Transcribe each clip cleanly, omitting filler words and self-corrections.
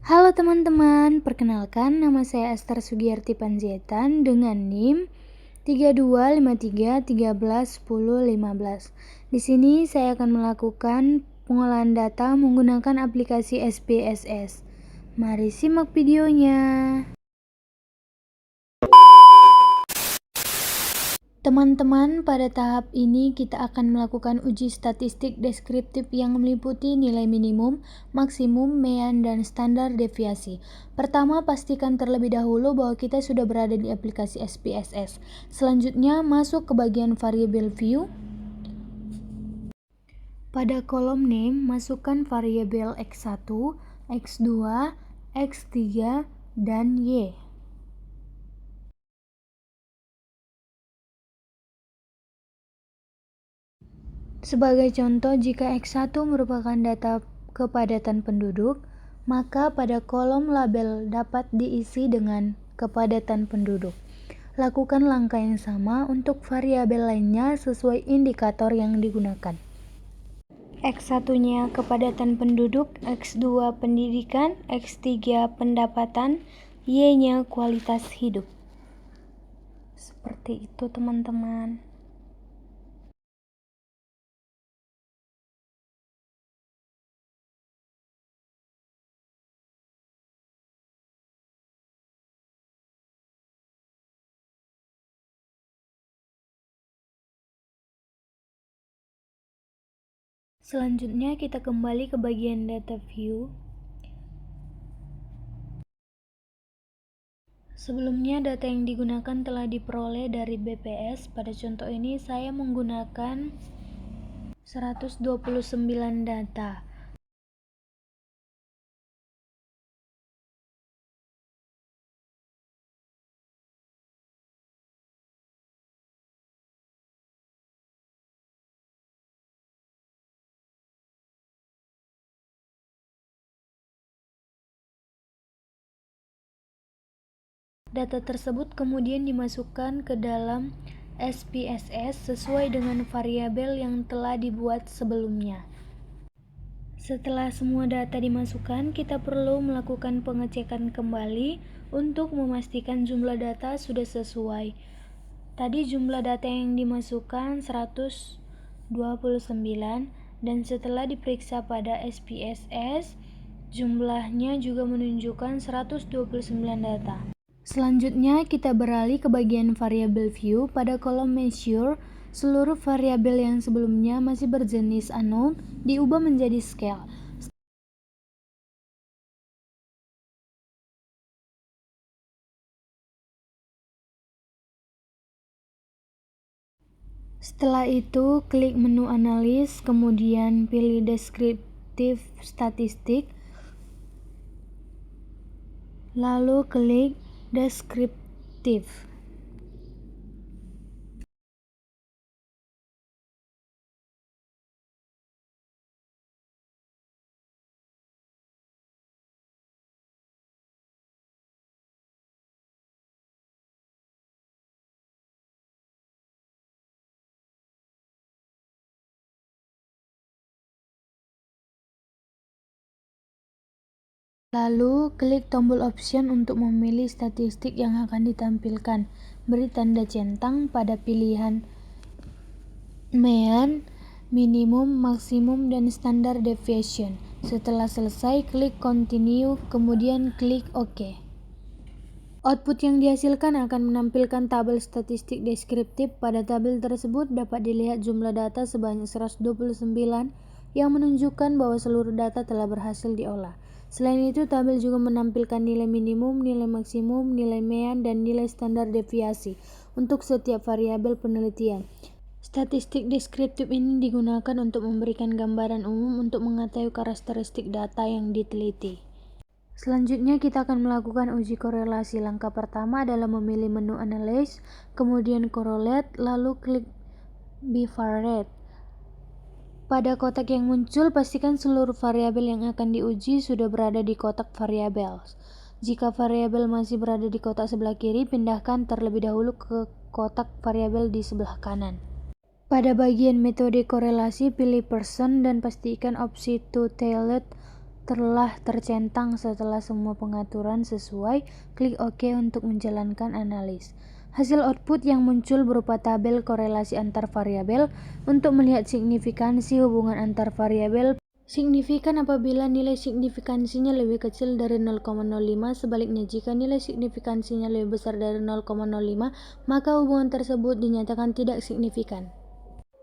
Halo teman-teman, perkenalkan nama saya Esther Sugiyarti Panjaitan dengan NIM 3253131015. Di sini saya akan melakukan pengolahan data menggunakan aplikasi SPSS. Mari simak videonya. Teman-teman, pada tahap ini kita akan melakukan uji statistik deskriptif yang meliputi nilai minimum, maksimum, mean, dan standar deviasi. Pertama, pastikan terlebih dahulu bahwa kita sudah berada di aplikasi SPSS. Selanjutnya, masuk ke bagian variable view. Pada kolom name, masukkan variabel X1, X2, X3, dan Y. Sebagai contoh, jika X1 merupakan data kepadatan penduduk, maka pada kolom label dapat diisi dengan kepadatan penduduk. Lakukan langkah yang sama untuk variabel lainnya sesuai indikator yang digunakan. X1-nya kepadatan penduduk, X2 pendidikan, X3 pendapatan, Y-nya kualitas hidup. Seperti itu, teman-teman. Selanjutnya kita kembali ke bagian data view. Sebelumnya data yang digunakan telah diperoleh dari BPS. Pada contoh ini saya menggunakan 129 data. Data tersebut kemudian dimasukkan ke dalam SPSS sesuai dengan variabel yang telah dibuat sebelumnya. Setelah semua data dimasukkan, kita perlu melakukan pengecekan kembali untuk memastikan jumlah data sudah sesuai. Tadi jumlah data yang dimasukkan 129 dan setelah diperiksa pada SPSS, jumlahnya juga menunjukkan 129 data. Selanjutnya kita beralih ke bagian variable view. Pada kolom measure, seluruh variabel yang sebelumnya masih berjenis unknown diubah menjadi scale. Setelah itu, klik menu analis, kemudian pilih deskriptif statistik, lalu klik deskriptif. Lalu, klik tombol option untuk memilih statistik yang akan ditampilkan. Beri tanda centang pada pilihan mean, minimum, maksimum, dan standar deviation. Setelah selesai, klik continue, kemudian klik OK. Output yang dihasilkan akan menampilkan tabel statistik deskriptif. Pada tabel tersebut dapat dilihat jumlah data sebanyak 129 yang menunjukkan bahwa seluruh data telah berhasil diolah. Selain itu, tabel juga menampilkan nilai minimum, nilai maksimum, nilai mean, dan nilai standar deviasi untuk setiap variabel penelitian. Statistik deskriptif ini digunakan untuk memberikan gambaran umum untuk mengetahui karakteristik data yang diteliti. Selanjutnya kita akan melakukan uji korelasi. Langkah pertama adalah memilih menu Analyze, kemudian Correlate, lalu klik Bivariate. Pada kotak yang muncul, pastikan seluruh variabel yang akan diuji sudah berada di kotak variabel. Jika variabel masih berada di kotak sebelah kiri, pindahkan terlebih dahulu ke kotak variabel di sebelah kanan. Pada bagian metode korelasi, pilih Person dan pastikan opsi Two-Tailed telah tercentang setelah semua pengaturan sesuai. Klik OK untuk menjalankan analis. Hasil output yang muncul berupa tabel korelasi antar variabel. Untuk melihat signifikansi hubungan antar variabel, signifikan apabila nilai signifikansinya lebih kecil dari 0,05. Sebaliknya, jika nilai signifikansinya lebih besar dari 0,05, maka hubungan tersebut dinyatakan tidak signifikan.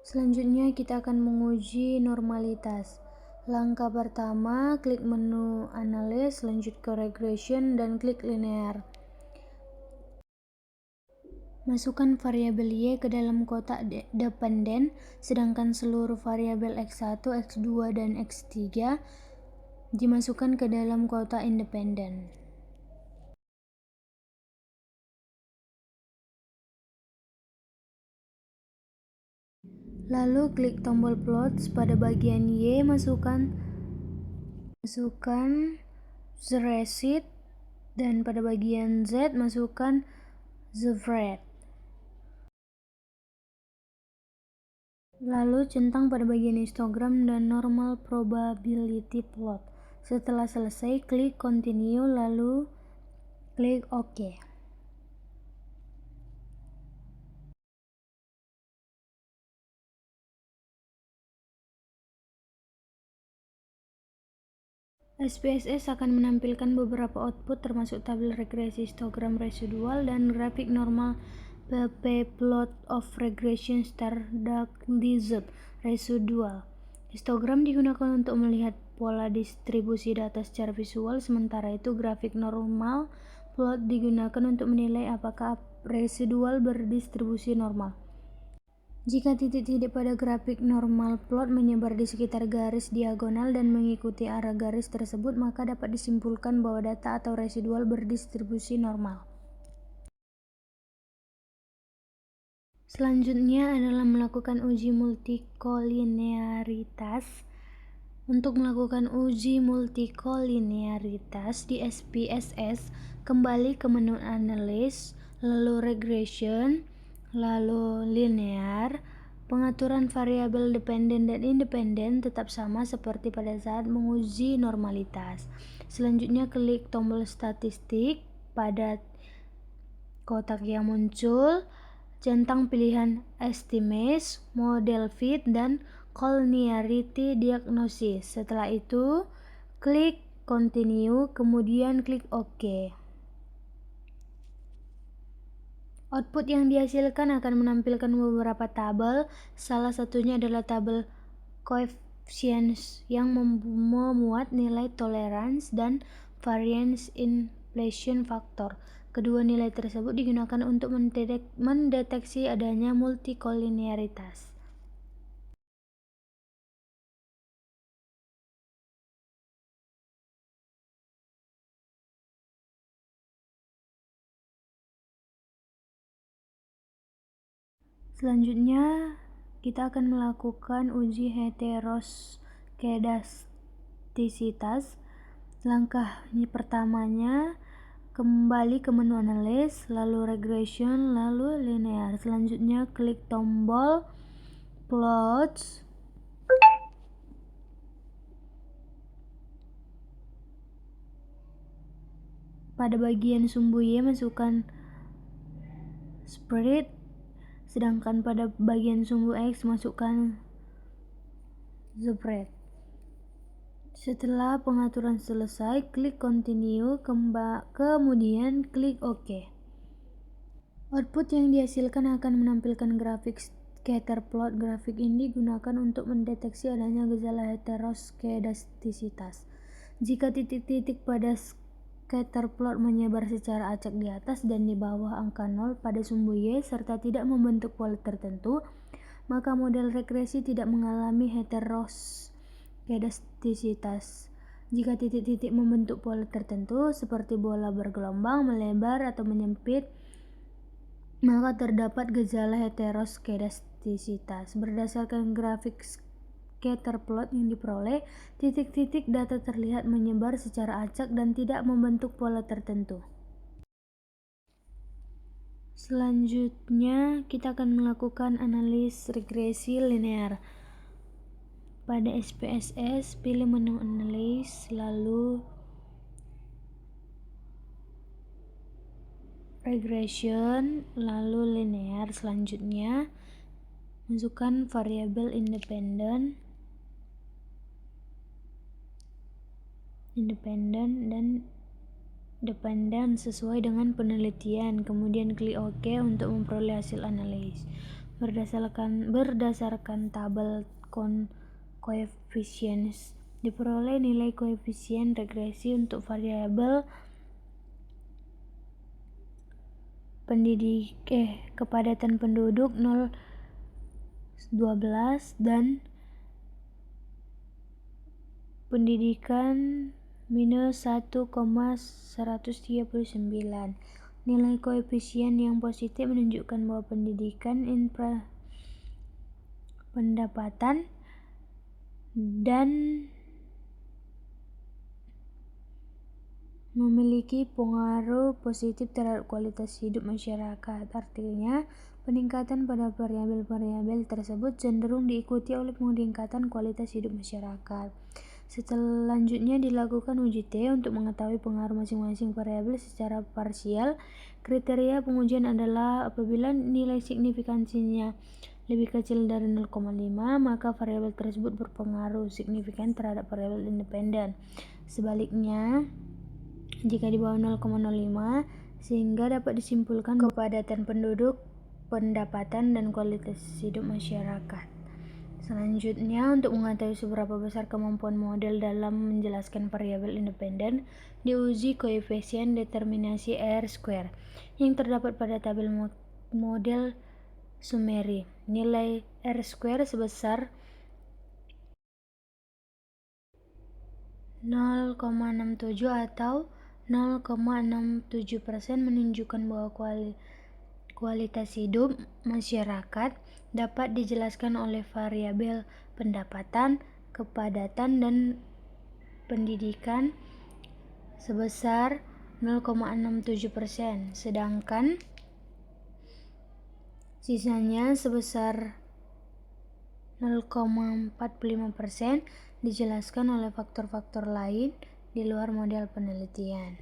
Selanjutnya kita akan menguji normalitas. Langkah pertama, klik menu analis, lanjut ke regression, dan klik linear. Masukkan variabel Y ke dalam kotak dependen, sedangkan seluruh variabel X1, X2, dan X3 dimasukkan ke dalam kotak independen. Lalu klik tombol plots pada bagian Y, masukkan the receipt, dan pada bagian Z masukkan the spread. Lalu centang pada bagian histogram dan normal probability plot. Setelah selesai, klik continue lalu klik OK. SPSS akan menampilkan beberapa output termasuk tabel regresi histogram residual dan grafik normal PP plot of regression standardized residual. Histogram digunakan untuk melihat pola distribusi data secara visual, sementara itu grafik normal plot digunakan untuk menilai apakah residual berdistribusi normal. Jika titik-titik pada grafik normal plot menyebar di sekitar garis diagonal dan mengikuti arah garis tersebut, maka dapat disimpulkan bahwa data atau residual berdistribusi normal. Selanjutnya adalah melakukan uji multikolinearitas. Untuk melakukan uji multikolinearitas di SPSS, kembali ke menu analis, lalu regression, lalu linear. Pengaturan variabel dependen dan independen tetap sama seperti pada saat menguji normalitas. Selanjutnya klik tombol statistik pada kotak yang muncul, centang pilihan estimate, model fit, dan collinearity diagnosis. Setelah itu, klik continue, kemudian klik OK. Output yang dihasilkan akan menampilkan beberapa tabel, salah satunya adalah tabel coefficients yang memuat nilai tolerance dan variance inflation factor. Kedua nilai tersebut digunakan untuk mendeteksi adanya multikolinearitas. Selanjutnya, kita akan melakukan uji heteroskedastisitas. Langkah pertamanya, kembali ke menu analis, lalu regression, lalu linear. Selanjutnya, klik tombol plots. Pada bagian sumbu Y, masukkan spread. Sedangkan pada bagian sumbu X masukkan the spread. Setelah pengaturan selesai, klik continue, kemudian klik OK. Output yang dihasilkan akan menampilkan grafik scatter plot. Grafik ini digunakan untuk mendeteksi adanya gejala heteroskedastisitas. Jika titik-titik pada scatter plot menyebar secara acak di atas dan di bawah angka 0 pada sumbu Y serta tidak membentuk pola tertentu, maka model regresi tidak mengalami heteroskedastisitas. Jika titik-titik membentuk pola tertentu seperti bola bergelombang, melebar, atau menyempit, maka terdapat gejala heteroskedastisitas. Berdasarkan grafik scatter plot yang diperoleh, titik-titik data terlihat menyebar secara acak dan tidak membentuk pola tertentu. Selanjutnya, kita akan melakukan analis regresi linear. Pada SPSS, pilih menu Analyze, lalu Regression, lalu Linear. Selanjutnya, masukkan variabel independen dan dependen sesuai dengan penelitian. Kemudian klik OK untuk memperoleh hasil analis. Berdasarkan tabel coefficients, diperoleh nilai koefisien regresi untuk variabel kepadatan penduduk 0,12 dan pendidikan minus 1,139. Nilai koefisien yang positif menunjukkan bahwa pendidikan, pendapatan, dan memiliki pengaruh positif terhadap kualitas hidup masyarakat. Artinya, peningkatan pada variabel-variabel tersebut cenderung diikuti oleh peningkatan kualitas hidup masyarakat. Selanjutnya dilakukan uji T untuk mengetahui pengaruh masing-masing variabel secara parsial. Kriteria pengujian adalah apabila nilai signifikansinya lebih kecil dari 0,5, maka variabel tersebut berpengaruh signifikan terhadap variabel independen. Sebaliknya, jika di bawah 0,05, sehingga dapat disimpulkan kepadatan penduduk, pendapatan, dan kualitas hidup masyarakat. Selanjutnya, untuk mengetahui seberapa besar kemampuan model dalam menjelaskan variabel independen, diuji koefisien determinasi R-square yang terdapat pada tabel model summary. Nilai R-square sebesar 0,67 atau 0,67% menunjukkan bahwa kualitas hidup masyarakat dapat dijelaskan oleh variabel pendapatan, kepadatan, dan pendidikan sebesar 0,67%, sedangkan sisanya sebesar 0,45% dijelaskan oleh faktor-faktor lain di luar model penelitian.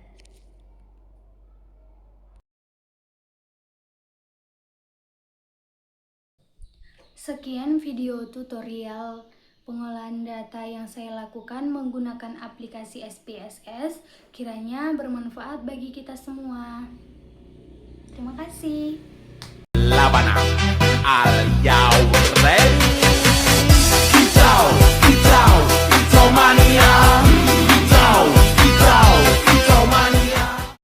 Sekian video tutorial pengolahan data yang saya lakukan menggunakan aplikasi SPSS. Kiranya bermanfaat bagi kita semua. Terima kasih. Labana al Yaw Ready.